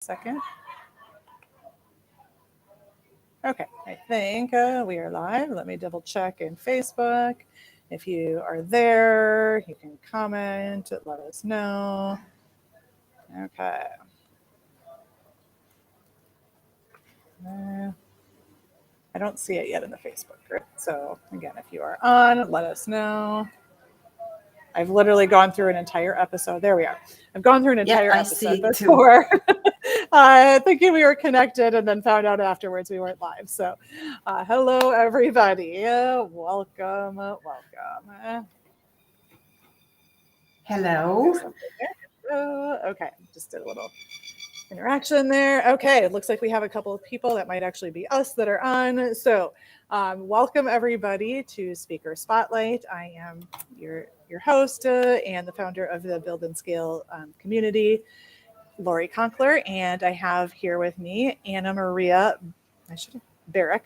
Second. Okay, I think we are live. Let me double check in Facebook. If you are there, you can comment, let us know. Okay. I don't see it yet in the Facebook group. So again, if you are on, let us know. I've literally gone through an entire episode. There we are. I've gone through an entire episode before. Thinking we were connected and then found out afterwards we weren't live. So hello, everybody. Welcome. Hello. Okay, just did a little interaction there. Okay, it looks like we have a couple of people that might actually be us that are on. So welcome everybody to Speaker Spotlight. I am your host and the founder of the Build and Scale community, Lori Conkler, and I have here with me Anna Maria. Barrick.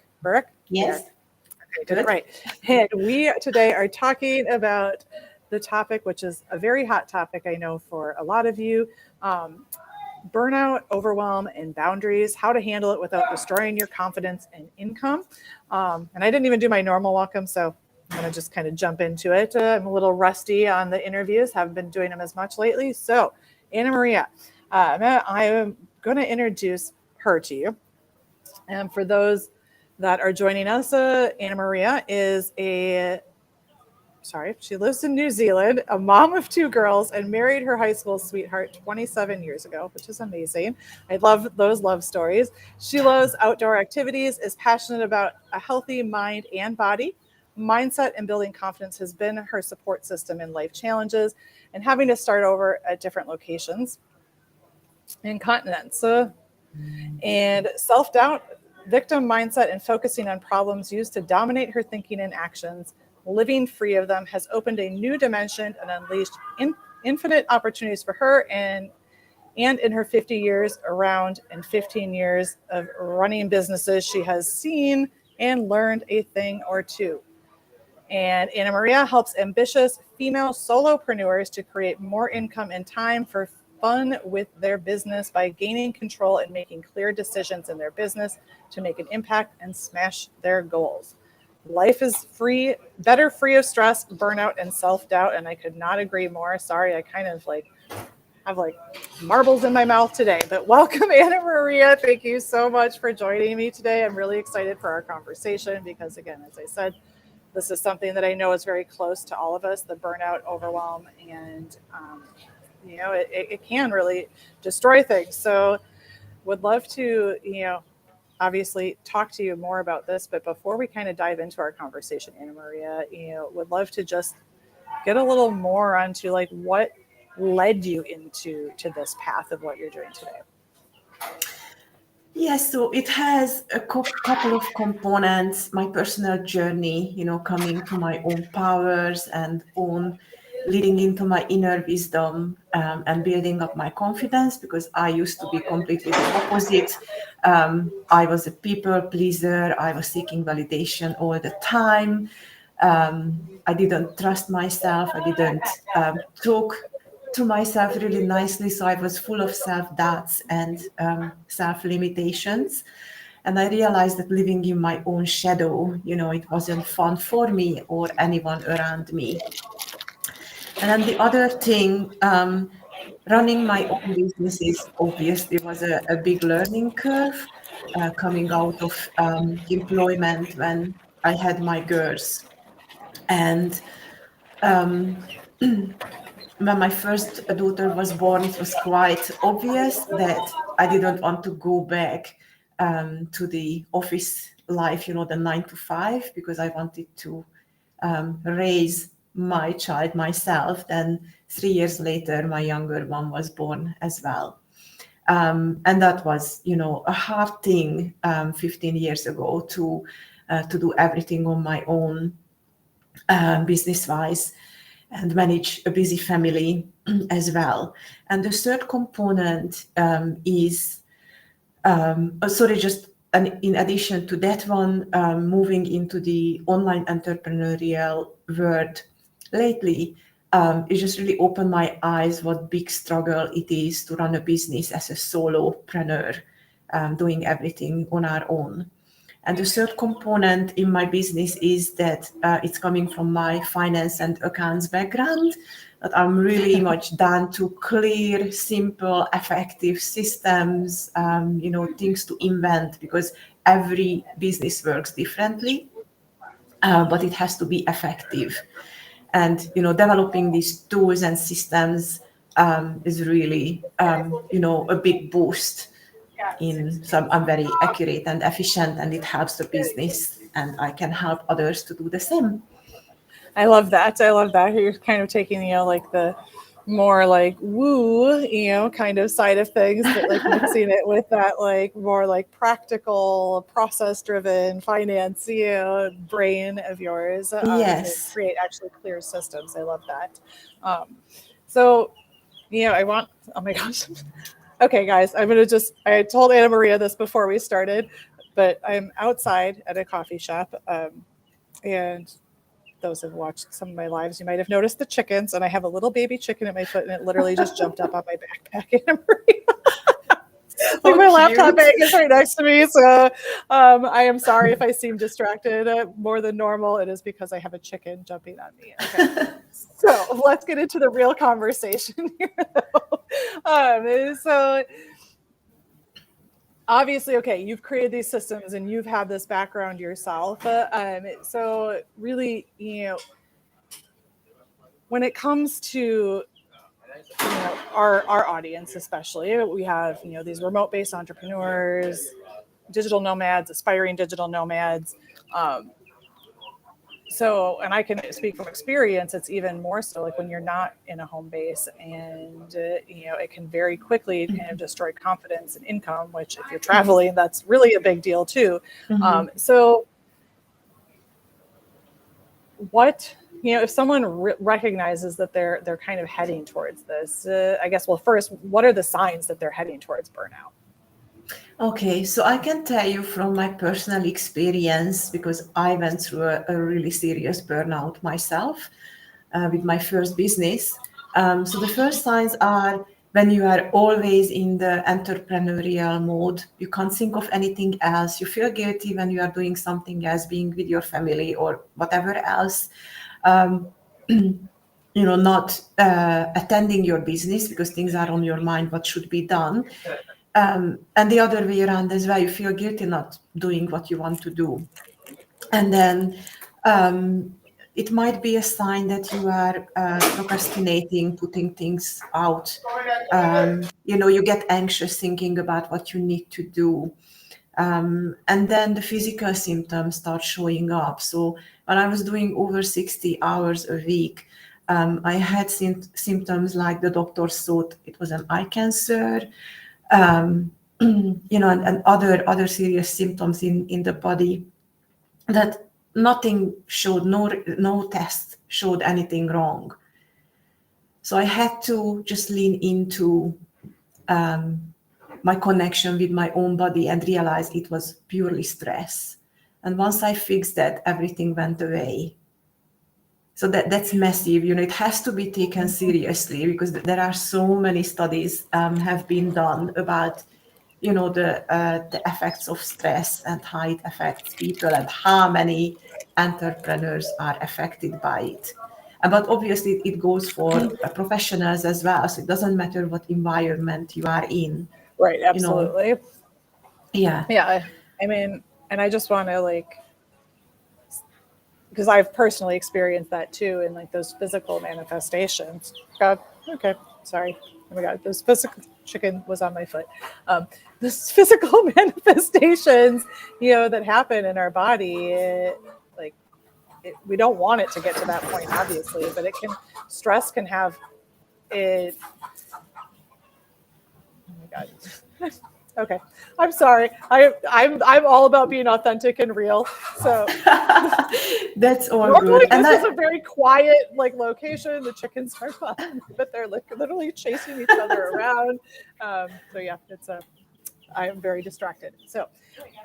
Yes. Okay, I did it right. And we today are talking about the topic, which is a very hot topic, I know, for a lot of you. Burnout, overwhelm, and boundaries, how to handle it without destroying your confidence and income. And I didn't even do my normal welcome, so I'm going to just kind of jump into it. I'm a little rusty on the interviews, haven't been doing them as much lately. So, Anna Maria, I am going to introduce her to you. And for those that are joining us, Anna Maria is she lives in New Zealand, a mom of 2 girls, and married her high school sweetheart 27 years ago, which is amazing. I love those love stories. She loves outdoor activities, is passionate about a healthy mind and body. Mindset and building confidence has been her support system in life challenges and having to start over at different locations and continents. And self-doubt, victim mindset, and focusing on problems used to dominate her thinking and actions. Living free of them has opened a new dimension and unleashed infinite opportunities for her and in her 50 years around and 15 years of running businesses, she has seen and learned a thing or two. And Anna Maria helps ambitious female solopreneurs to create more income and time for fun with their business by gaining control and making clear decisions in their business to make an impact and smash their goals. Life is better free of stress, burnout, and self-doubt. And I could not agree more. Sorry, I kind of have marbles in my mouth today. But welcome, Anna Maria. Thank you so much for joining me today. I'm really excited for our conversation because, again, as I said, this is something that I know is very close to all of us, the burnout, overwhelm, and, it can really destroy things. So would love to, obviously talk to you more about this, but before we kind of dive into our conversation, Anna Maria, would love to just get a little more onto what led you into this path of what you're doing today. Yes, so it has a couple of components. My personal journey, coming to my own powers and leading into my inner wisdom and building up my confidence, because I used to be completely the opposite. I was a people pleaser. I was seeking validation all the time. I didn't trust myself. I didn't talk to myself really nicely. So I was full of self-doubts and self-limitations. And I realized that living in my own shadow, it wasn't fun for me or anyone around me. And then the other thing, running my own businesses obviously was a big learning curve, coming out of employment when I had my girls. And when my first daughter was born, it was quite obvious that I didn't want to go back to the office life, the 9 to 5, because I wanted to raise my child myself. Then 3 years later, my younger one was born as well. And that was, a hard thing 15 years ago to do everything on my own, business-wise, and manage a busy family as well. And the third component is, in addition to that one, moving into the online entrepreneurial world lately, it just really opened my eyes what big struggle it is to run a business as a solopreneur, doing everything on our own. And the third component in my business is that it's coming from my finance and accounts background, that I'm really much down to clear, simple, effective systems, things to invent, because every business works differently, but it has to be effective. And, developing these tools and systems is really, a big boost so I'm very accurate and efficient, and it helps the business, and I can help others to do the same. I love that. I love that. You're kind of taking, like the more like woo, kind of side of things, but like mixing it with that like more like practical, process driven finance, brain of yours to Yes. create actually clear systems. I love that. So, I want, oh my gosh. Okay, guys, I told Anna Maria this before we started, but I'm outside at a coffee shop. And those who have watched some of my lives, you might have noticed the chickens, and I have a little baby chicken at my foot, and it literally just jumped up on my backpack. Anna Maria. Like So my laptop cute. bag is right next to me, so I am sorry if I seem distracted more than normal. It is because I have a chicken jumping on me. Okay, so let's get into the real conversation here. So obviously, okay, you've created these systems and you've had this background yourself. So really, when it comes to our audience, especially, we have these remote-based entrepreneurs, digital nomads, aspiring digital nomads. So, and I can speak from experience, it's even more so like when you're not in a home base, and it can very quickly kind of destroy confidence and income, which if you're traveling, that's really a big deal too. So what, if someone recognizes that they're kind of heading towards this, I guess, well, first, what are the signs that they're heading towards burnout? Okay, so I can tell you from my personal experience, because I went through a really serious burnout myself with my first business. So the first signs are when you are always in the entrepreneurial mode, you can't think of anything else. You feel guilty when you are doing something else, being with your family or whatever else. Not attending your business because things are on your mind, what should be done. And the other way around as well, you feel guilty not doing what you want to do. And then it might be a sign that you are procrastinating, putting things out. You get anxious thinking about what you need to do. And then the physical symptoms start showing up. So when I was doing over 60 hours a week, I had symptoms like the doctors thought it was an eye cancer, and other serious symptoms in the body that nothing showed, no test showed anything wrong. So I had to just lean into my connection with my own body and realize it was purely stress. And once I fixed that, everything went away. So that's massive. It has to be taken seriously, because there are so many studies have been done about the effects of stress and how it affects people and how many entrepreneurs are affected by it. But obviously it goes for professionals as well. So it doesn't matter what environment you are in. Right, you know absolutely. yeah. Yeah, I mean, and I just want to because I've personally experienced that too, in like those physical manifestations. God, okay, sorry. Oh my God, those physical chicken was on my foot. Those physical manifestations, that happen in our body, we don't want it to get to that point, obviously, but stress can have it. Oh my God. Okay, I'm sorry. I'm all about being authentic and real. So That's all normally good. And this is a very quiet location. The chickens are fun, but they're literally chasing each other around. So yeah, I am very distracted. So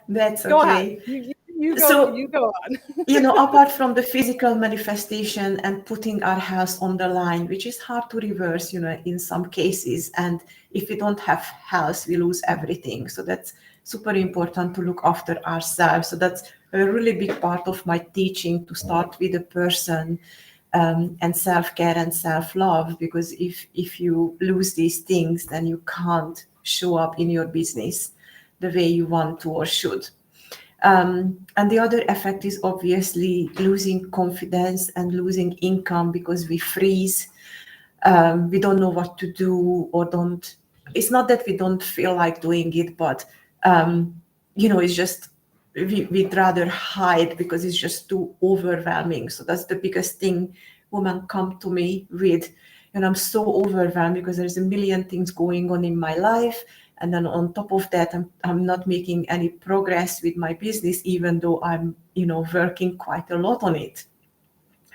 that's go ahead. okay. You So, You go on. apart from the physical manifestation and putting our health on the line, which is hard to reverse, in some cases. And if we don't have health, we lose everything. So that's super important to look after ourselves. So that's a really big part of my teaching, to start with the person, and self-care and self-love, because if you lose these things, then you can't show up in your business the way you want to or should. And the other effect is obviously losing confidence and losing income, because we freeze. We don't know what to do, or don't. It's not that we don't feel like doing it, but it's just we'd rather hide because it's just too overwhelming. So that's the biggest thing women come to me with. And I'm so overwhelmed because there's a million things going on in my life. And then on top of that, I'm not making any progress with my business, even though I'm, working quite a lot on it.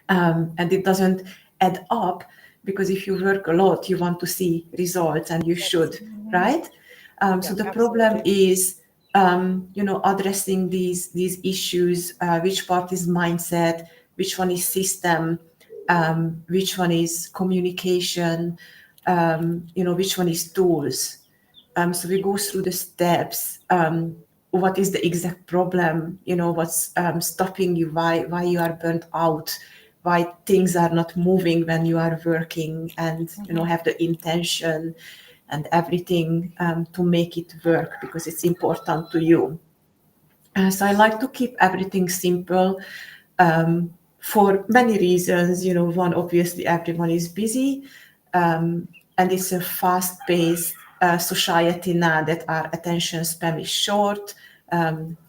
And it doesn't add up, because if you work a lot, you want to see results, and you should, right? So Yeah, the problem absolutely. is, addressing these issues. Which part is mindset? Which one is system? Which one is communication? Which one is tools? So we go through the steps. What is the exact problem? What's stopping you? Why you are burnt out? Why things are not moving when you are working, and have the intention and everything, to make it work, because it's important to you. So I like to keep everything simple, for many reasons. One, obviously, everyone is busy, and it's a fast-paced society now, that our attention span is short.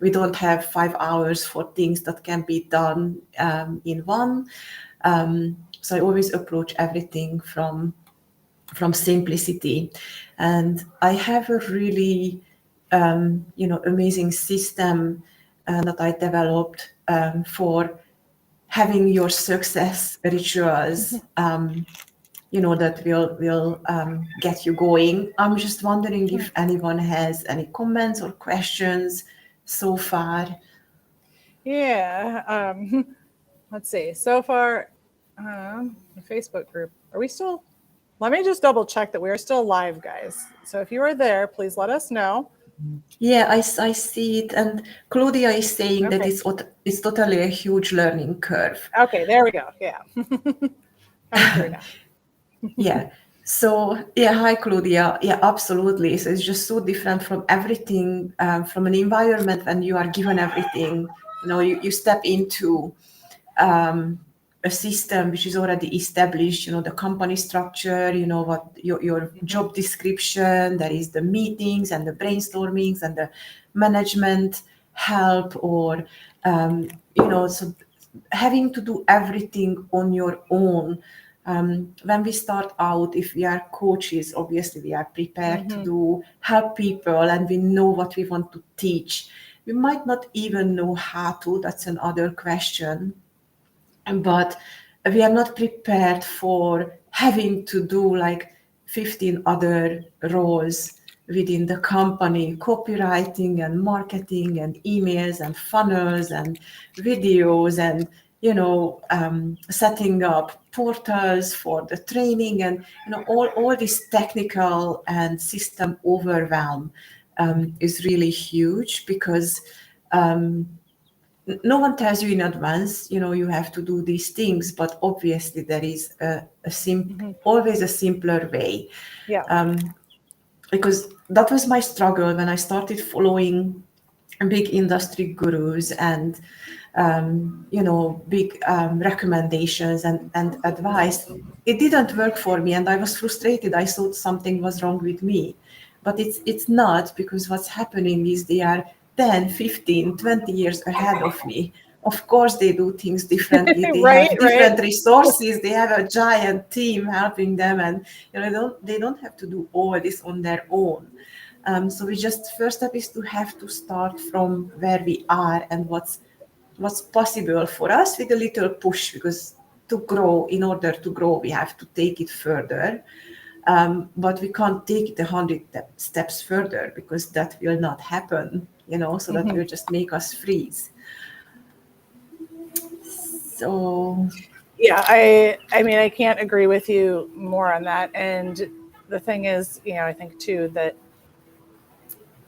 We don't have 5 hours for things that can be done in one. So I always approach everything from simplicity, and I have a really amazing system that I developed for having your success rituals, that will get you going. I'm just wondering if anyone has any comments or questions so far. Yeah. Let's see. So far, the Facebook group. Are we still? Let me just double check that we are still live, guys. So if you are there, please let us know. Yeah, I see it. And Claudia is saying that Okay. it's totally a huge learning curve. Okay, there we go. Yeah. Coming through now. Yeah. So, yeah, hi, Claudia. Yeah, absolutely. So it's just so different from everything, from an environment when you are given everything. You step into a system which is already established, the company structure, what your job description, there is the meetings and the brainstormings and the management help, or, so having to do everything on your own. When we start out, if we are coaches, obviously we are prepared to help people, and we know what we want to teach. We might not even know how to, that's another question, but we are not prepared for having to do like 15 other roles within the company: copywriting and marketing and emails and funnels and videos, and setting up portals for the training, and all this technical and system overwhelm is really huge, because no one tells you in advance, you have to do these things, but obviously there is always a simpler way. Yeah. Because that was my struggle when I started following big industry gurus and big recommendations and advice. It didn't work for me, and I was frustrated. I thought something was wrong with me, but it's not, because what's happening is they are 10, 15, 20 years ahead of me. Of course they do things differently, they Right, have right. different resources, they have a giant team helping them, and they don't have to do all this on their own. So we just, first step is to have to start from where we are and what's possible for us, with a little push, because in order to grow, we have to take it further. But we can't take it 100 steps further because that will not happen, so that will just make us freeze. So, Yeah, I mean, I can't agree with you more on that. And the thing is, I think too that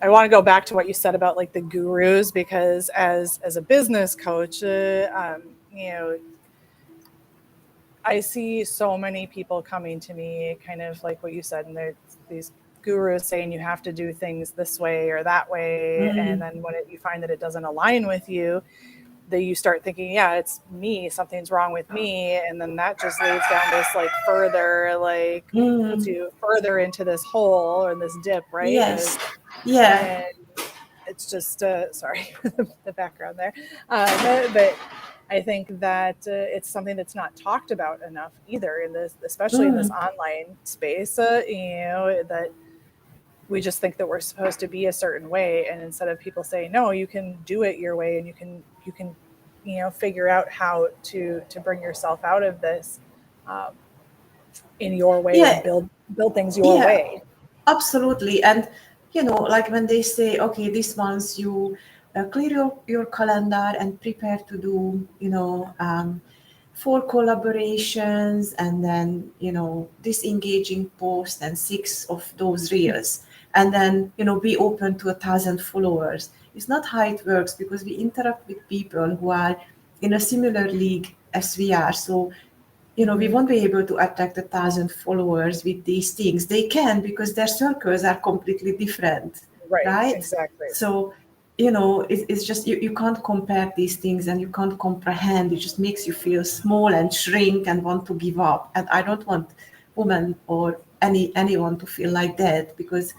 I want to go back to what you said about like the gurus, because as a business coach, I see so many people coming to me, kind of like what you said, and there's these gurus saying you have to do things this way or that way, and then when you find that it doesn't align with you, that you start thinking, yeah, it's me, something's wrong with me, and then that just leads down this like further, like puts you further into this hole or this dip, right? yes, yeah, And it's just sorry the background there, but I think that it's something that's not talked about enough either in this, especially in this online space. That we just think that we're supposed to be a certain way, and instead of people saying no, you can do it your way, and you can figure out how to bring yourself out of this um, in your way and yeah, build things your yeah. way. Absolutely. And, like when they say, okay, this month you clear your calendar and prepare to do, 4 collaborations and then, this engaging post and 6 of those reels. And then, be open to 1,000 followers. It's not how it works because we interact with people who are in a similar league as we are. So we won't be able to attract 1,000 followers with these things. They can because their circles are completely different, Right, right? exactly. So, it's just you can't compare these things and you can't comprehend. It just makes you feel small and shrink and want to give up. And I don't want women or anyone to feel like that because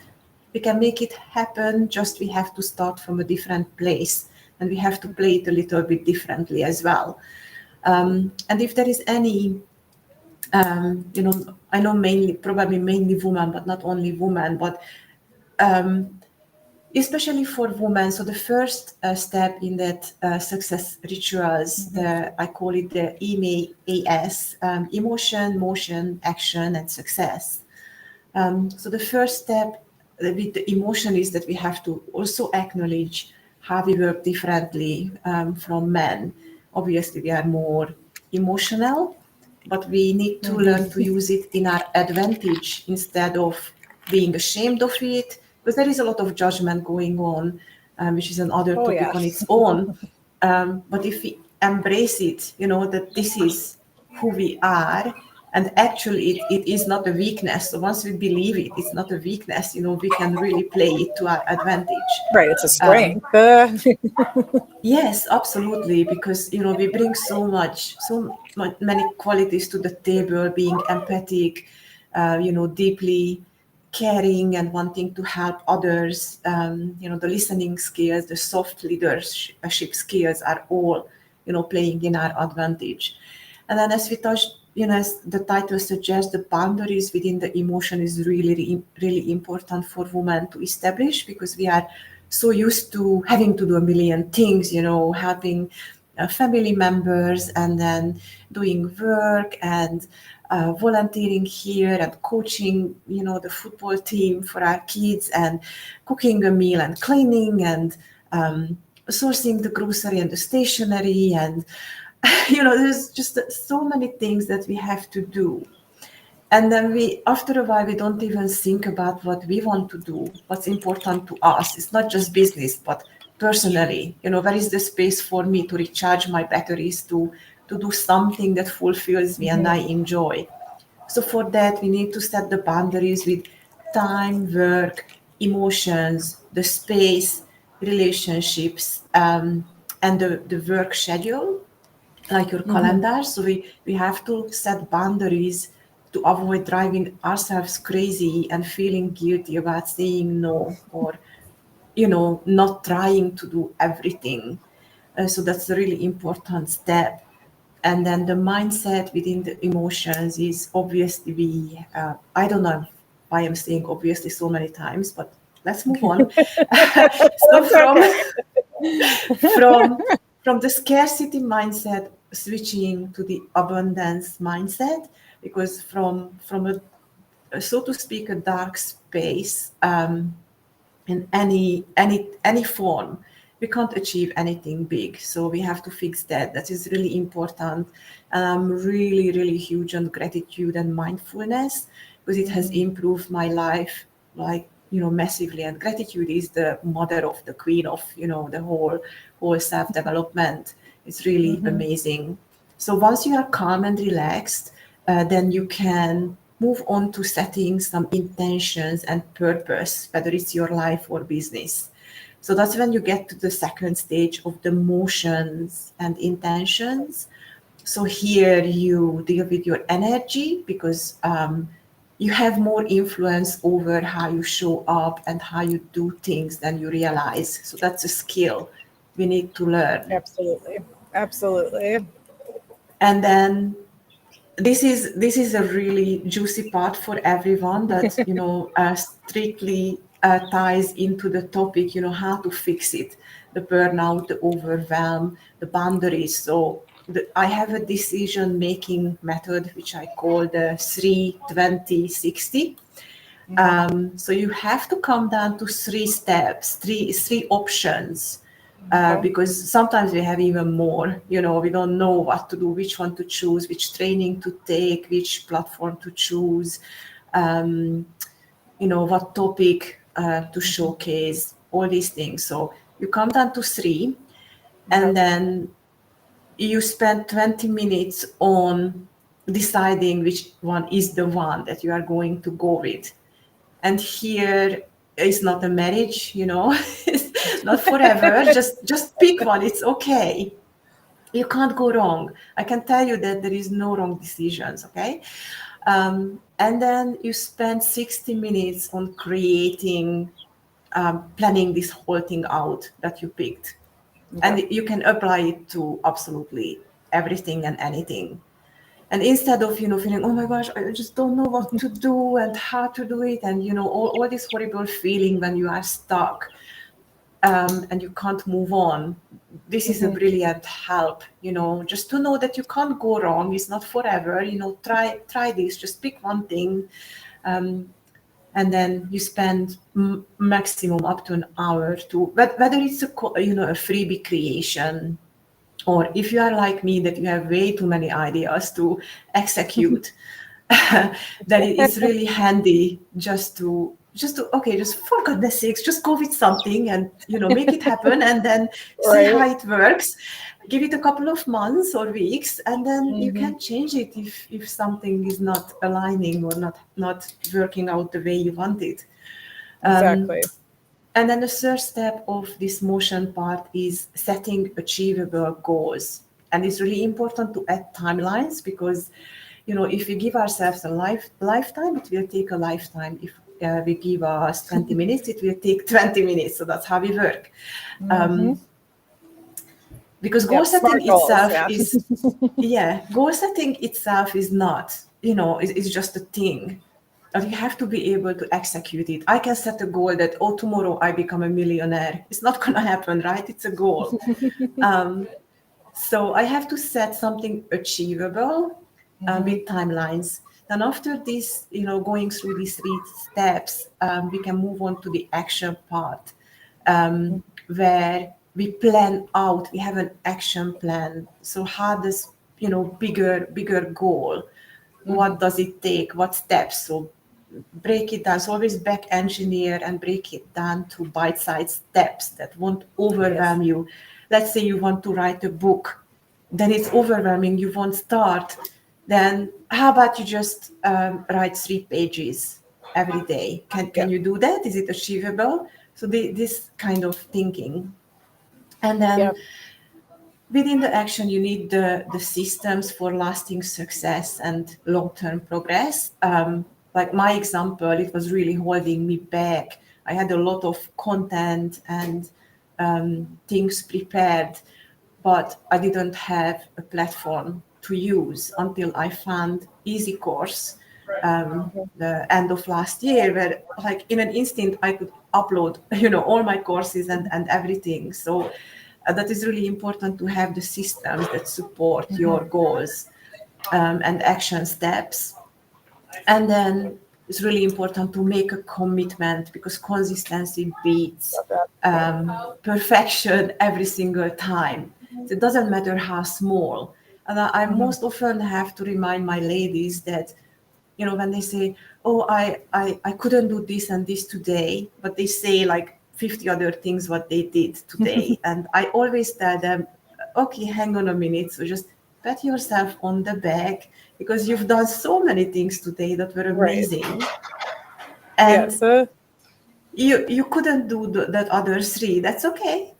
we can make it happen. Just we have to start from a different place and we have to play it a little bit differently as well. And if there is any I know probably mainly women, but not only women, but especially for women. So the first step in that success rituals, I call it the EMAS, emotion, motion, action, and success. So the first step with the emotion is that we have to also acknowledge how we work differently from men. Obviously, we are more emotional, but we need to learn to use it in our advantage instead of being ashamed of it, because there is a lot of judgment going on, which is another Oh yeah. topic on its own. But if we embrace it, that this is who we are, and actually it is not a weakness. So once we believe it, it's not a weakness, we can really play it to our advantage. Right, it's a Um, strength. Yes, absolutely, because we bring many qualities to the table, being empathic, deeply caring and wanting to help others. The listening skills, the soft leadership skills are all, playing in our advantage. And then as we touched, as the title suggests, the boundaries within the emotion is really, really important for women to establish because we are so used to having to do a million things, helping family members and then doing work and volunteering here and coaching, the football team for our kids and cooking a meal and cleaning and sourcing the grocery and the stationery and there's just so many things that we have to do. And then after a while, we don't even think about what we want to do, what's important to us. It's not just business, but personally, where is the space for me to recharge my batteries, to do something that fulfills me and I enjoy. So for that, we need to set the boundaries with time, work, emotions, the space, relationships, and the work schedule like your calendar. So we have to set boundaries to avoid driving ourselves crazy and feeling guilty about saying no or, not trying to do everything. So that's a really important step. And then the mindset within the emotions is obviously I don't know why I'm saying obviously so many times, but let's move on. So That's okay. from from the scarcity mindset switching to the abundance mindset, because from a so to speak, a dark space in any form, we can't achieve anything big. So we have to fix that. That is really important. And I'm really, really huge on gratitude and mindfulness because it has improved my life, like, massively. And gratitude is the mother of the queen of, the whole self-development. It's really Mm-hmm. amazing. So once you are calm and relaxed, then you can move on to setting some intentions and purpose, whether it's your life or business. So that's when you get to the second stage of the motions and intentions. So here you deal with your energy because you have more influence over how you show up and how you do things than you realize. So that's a skill we need to learn. Absolutely. Absolutely. And then this is a really juicy part for everyone that strictly ties into the topic, how to fix it, the burnout, the overwhelm, the boundaries. So I have a decision making method which I call the 3-20-60. So you have to come down to three steps, three options, Okay. because sometimes we have even more. We don't know what to do, which one to choose, which training to take, which platform to choose, what topic to showcase, all these things. So you come down to three, Okay. and then you spend 20 minutes on deciding which one is the one that you are going to go with. And here is not a marriage, it's not forever. Just pick one, it's okay. You can't go wrong. I can tell you that there is no wrong decisions, okay? And then you spend 60 minutes on creating, planning this whole thing out that you picked. Okay. And you can apply it to absolutely everything and anything. And instead of feeling, oh my gosh, I just don't know what to do and how to do it, and all this horrible feeling when you are stuck, and you can't move on, this is a brilliant help, just to know that you can't go wrong. It's not forever. Try this, just pick one thing, and then you spend maximum up to an hour to, but whether it's a freebie creation, or if you are like me, that you have way too many ideas to execute, then it's really handy just to okay, just for goodness sakes, just go with something and make it happen, and then see Right. how it works. Give it a couple of months or weeks, and then you Mm-hmm. can change it if something is not aligning or not working out the way you want it. Um, Exactly. and then the third step of this motion part is setting achievable goals. And it's really important to add timelines because, if we give ourselves a lifetime, it will take a lifetime. If we give us 20 minutes, it will take 20 minutes. So that's how we work. Mm-hmm. Um, because goal Yep. setting Smart goals. itself Yeah. is, yeah, goal setting itself is not, it's just a thing. But you have to be able to execute it. I can set a goal that, oh, tomorrow I become a millionaire. It's not going to happen, right? It's a goal. So I have to set something achievable, Mm-hmm. with timelines. Then after this, going through these three steps, we can move on to the action part, where we plan out. We have an action plan. So how does, bigger goal? Mm-hmm. What does it take? What steps? So break it down. So always back engineer and break it down to bite-sized steps that won't Yes. overwhelm you. Let's say you want to write a book, then it's overwhelming, you won't start. Then how about you just write 3 pages every day? Can Yep. you do that? Is it achievable? So this kind of thinking. And then Yep. within the action, you need the systems for lasting success and long-term progress. Like my example, it was really holding me back. I had a lot of content and things prepared, but I didn't have a platform to use until I found Easy Course, the end of last year, where like in an instant I could upload, all my courses and everything. So that is really important to have the systems that support your goals, and action steps. And then it's really important to make a commitment, because consistency beats Love that. perfection every single time. So it doesn't matter how small. And I Mhm. most often have to remind my ladies that, when they say, oh, I couldn't do this and this today, but they say like 50 other things what they did today. And I always tell them, okay, hang on a minute. So just pat yourself on the back, because you've done so many things today that were Right. amazing. Yeah. And So. you couldn't do that other three. That's okay.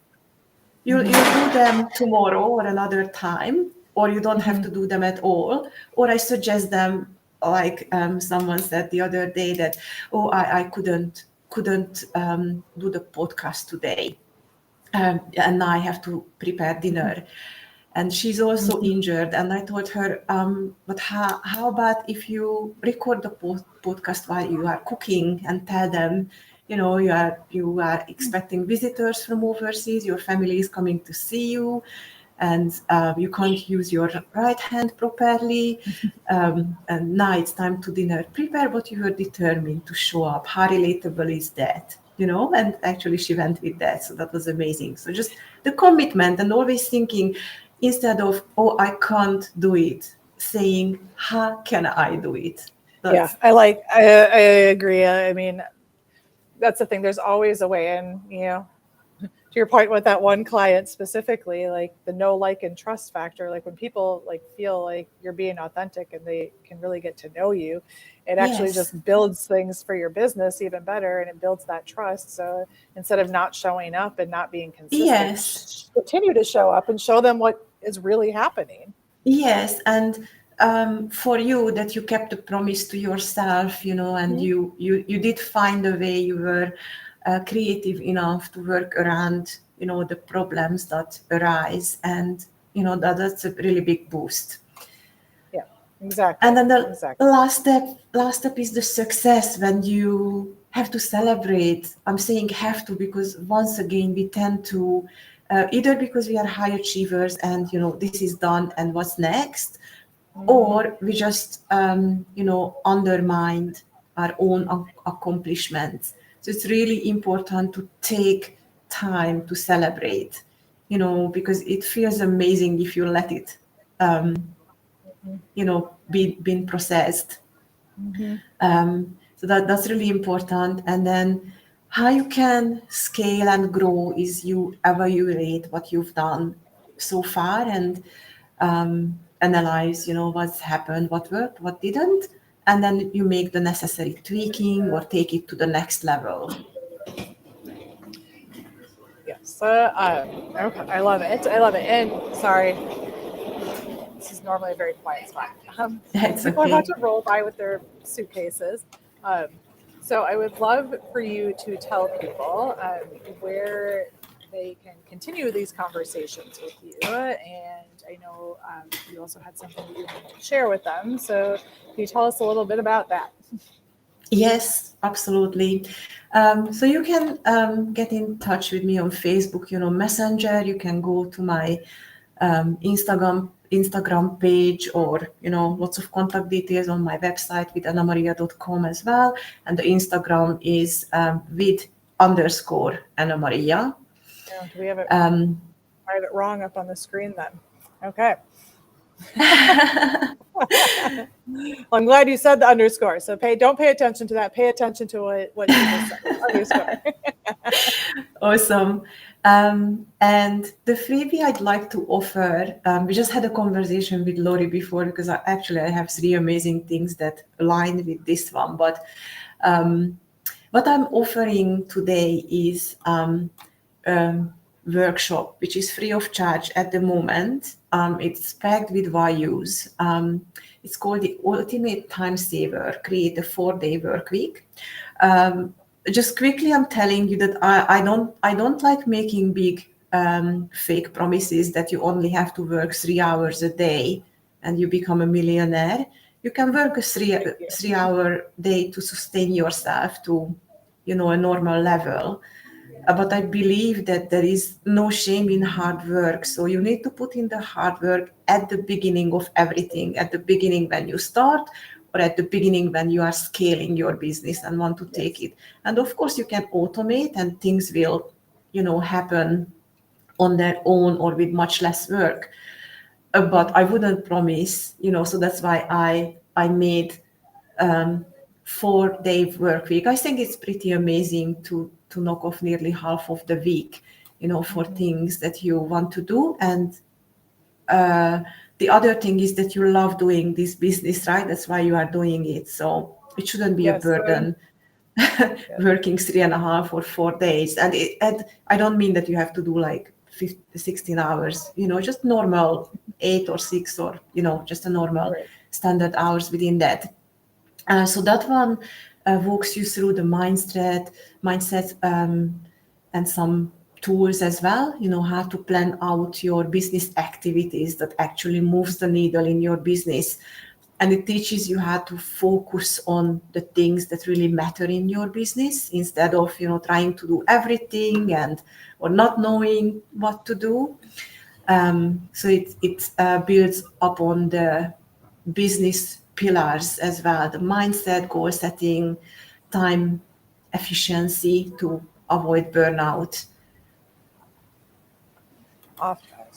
You'll Mhm. do them tomorrow or another time, or you don't have Mhm. to do them at all. Or I suggest them, like someone said the other day that, oh, I couldn't do the podcast today, and now I have to prepare dinner. And she's also Mhm. injured. And I told her, but how about if you record the podcast while you are cooking, and tell them, you are expecting visitors from overseas, your family is coming to see you, and you can't use your right hand properly. And now it's time to dinner. Prepare what you were determined to show up. How relatable is that? And actually she went with that. So that was amazing. So just the commitment, and always thinking, instead of, oh, I can't do it, saying, how can I do it? Yeah, That's, I agree. I mean, that's the thing. There's always a way, and to your point with that one client specifically, like the know, like, and trust factor. Like when people like feel like you're being authentic and they can really get to know you, it actually yes, just builds things for your business even better, and it builds that trust. So instead of not showing up and not being consistent, yes. continue to show up and show them what is really happening. Yes, and for you, that you kept a promise to yourself, and Mhm. you did find a way. You were creative enough to work around, the problems that arise, and that's a really big boost. Yeah, And exactly, then the exactly. last step is the success, when you have to celebrate. I'm saying have to, because once again we tend to, either because we are high achievers and this is done and what's next, Hmm. or we just undermined our own accomplishments. So it's really important to take time to celebrate, because it feels amazing if you let it be being processed. Hmm. So that's really important. And then how you can scale and grow is you evaluate what you've done so far, and analyze, what's happened, what worked, what didn't, and then you make the necessary tweaking or take it to the next level. Yes. Okay, I love it. I love it. And sorry, this is normally a very quiet spot. It's People are about okay. to roll by with their suitcases. Um, so I would love for you to tell people where they can continue these conversations with you. And I know you also had something that you wanted to share with them. So can you tell us a little bit about that? Yes, absolutely. So you can get in touch with me on Facebook, Messenger. You can go to my Instagram page, or lots of contact details on my website with annamaria.com as well. And the Instagram is with_Anna Maria. Do we have it? Um, I have it wrong up on the screen then. Okay. Well, I'm glad you said the underscore. So don't pay attention to that. Pay attention to what she just said. Underscore. Awesome. And the freebie I'd like to offer, we just had a conversation with Lori before, because I have three amazing things that align with this one. But um, what I'm offering today is um, workshop, which is free of charge at the moment. It's packed with values. It's called the Ultimate Time Saver, Create a 4-day work week. Um, just quickly, I'm telling you that I don't like making big fake promises that you only have to work 3 hours a day and you become a millionaire. You can work a three Thank you. three hour day to sustain yourself to a normal level. But I believe that there is no shame in hard work. So you need to put in the hard work at the beginning of everything, at the beginning when you start, or at the beginning when you are scaling your business and want to take it. And of course, you can automate and things will, happen on their own or with much less work. But I wouldn't promise, so that's why I made 4-day work week. I think it's pretty amazing to knock off nearly half of the week, for things that you want to do. And the other thing is that you love doing this business, right? That's why you are doing it. So it shouldn't be a burden. Working 3.5 or 4 days. And I don't mean that you have to do like 16 hours, just normal 8 or 6 or, just a normal standard hours within that. So that one walks you through the mindset, and some tools as well, how to plan out your business activities that actually moves the needle in your business. And it teaches you how to focus on the things that really matter in your business instead of, trying to do everything or not knowing what to do. So it builds upon the business pillars as well, the mindset, goal setting, time efficiency to avoid burnout.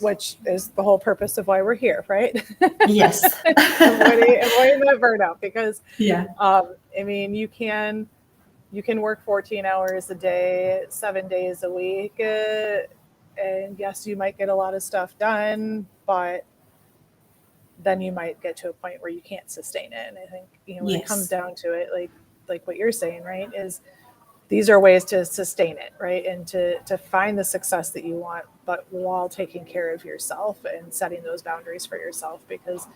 Which is the whole purpose of why we're here, right? Yes. avoiding that burnout, because I mean, you can work 14 hours a day, 7 days a week, and yes, you might get a lot of stuff done, but then you might get to a point where you can't sustain it. And I think, when it comes down to it, like what you're saying, right, is these are ways to sustain it, right? And to find the success that you want, but while taking care of yourself and setting those boundaries for yourself. Because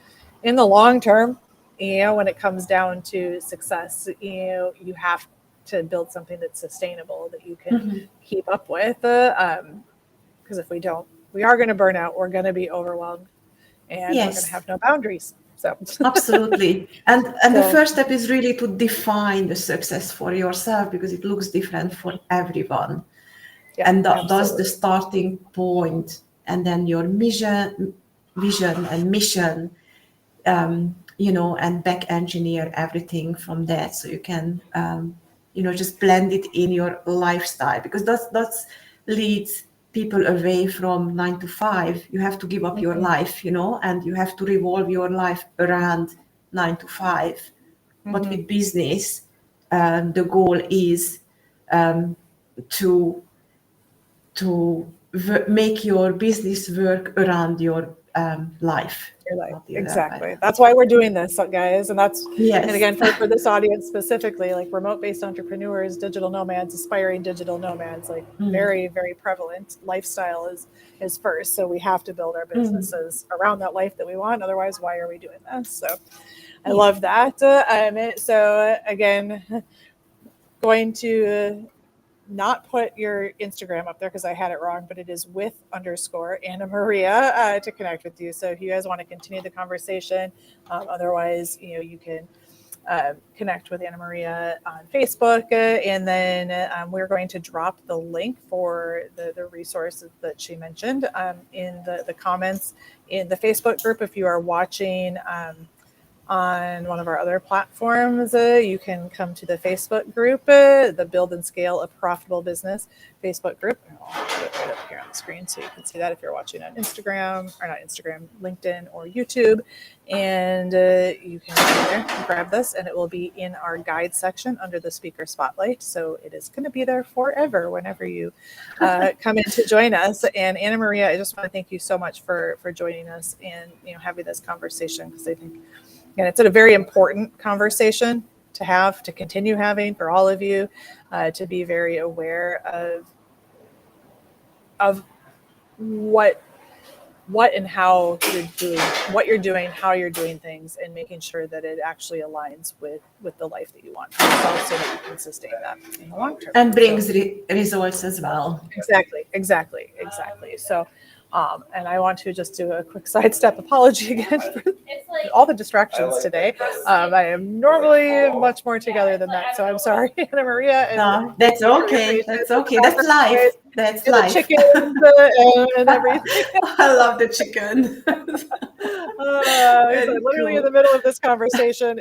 in the long term, when it comes down to success, you have to build something that's sustainable that you can keep up with. Because if we don't, we are going to burn out. We're going to be overwhelmed, and we're going to have no boundaries. So. Absolutely. And the first step is really to define the success for yourself, because it looks different for everyone. And that's the starting point. And then your vision and mission, and back engineer everything from that. So you can, just blend it in your lifestyle, because that's leads people away from 9 to 5. You have to give up your life, and you have to revolve your life around 9 to 5. But with business, the goal is to make your business work around your life. Your life. Exactly. That's why we're doing this, guys. And that's, and again, for this audience specifically, like remote-based entrepreneurs, digital nomads, aspiring digital nomads, like very, very prevalent. Lifestyle is first. So we have to build our businesses around that life that we want. Otherwise, why are we doing this? So I love that. So again, going to not put your Instagram up there because I had it wrong, but it is _Anna Maria to connect with you. So if you guys want to continue the conversation, otherwise, you can connect with Anna Maria on Facebook, and then we're going to drop the link for the resources that she mentioned in the comments in the Facebook group. If you are watching on one of our other platforms, you can come to the Facebook group, the Build and Scale a Profitable Business Facebook group. I'll put it right up here on the screen so you can see that if you're watching on LinkedIn or YouTube. And you can go there and grab this, and it will be in our guide section under the speaker spotlight. So it is going to be there forever whenever you come in to join us. And Anna Maria, I just want to thank you so much for joining us and having this conversation, because I think, and it's a very important conversation to continue having for all of you, to be very aware of what and how you're doing, how you're doing things, and making sure that it actually aligns with the life that you want for yourself, so that you can sustain that in the long term. And brings results as well. Exactly. So, and I want to just do a quick sidestep apology again for all the distractions today. I am normally much more together than that, so I'm sorry, Anna Maria. No, that's okay. That's okay. That's life. That's life. The chickens and everything. I love the chicken. Literally in the middle of this conversation,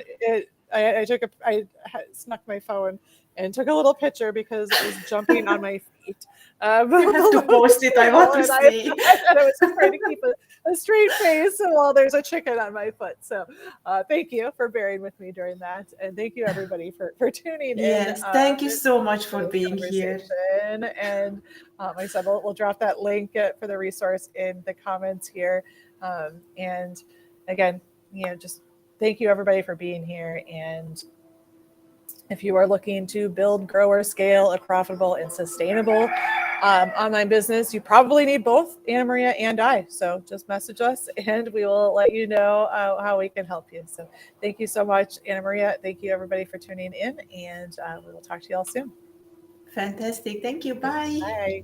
snuck my phone and took a little picture because it was jumping on my feet You have to below the post it. I want table, to and I see. was just trying to keep a straight face while there's a chicken on my foot. So thank you for bearing with me during that, and thank you everybody for tuning in Yes, thank you so much for for this being here. conversation. And like I said, we'll drop that link for the resource in the comments here. And again, just thank you everybody for being here. And if you are looking to build, grow, or scale a profitable and sustainable online business, you probably need both Anna Maria and I. So just message us and we will let you know how we can help you. So thank you so much, Anna Maria. Thank you, everybody, for tuning in. And we will talk to you all soon. Fantastic. Thank you. Bye. Bye.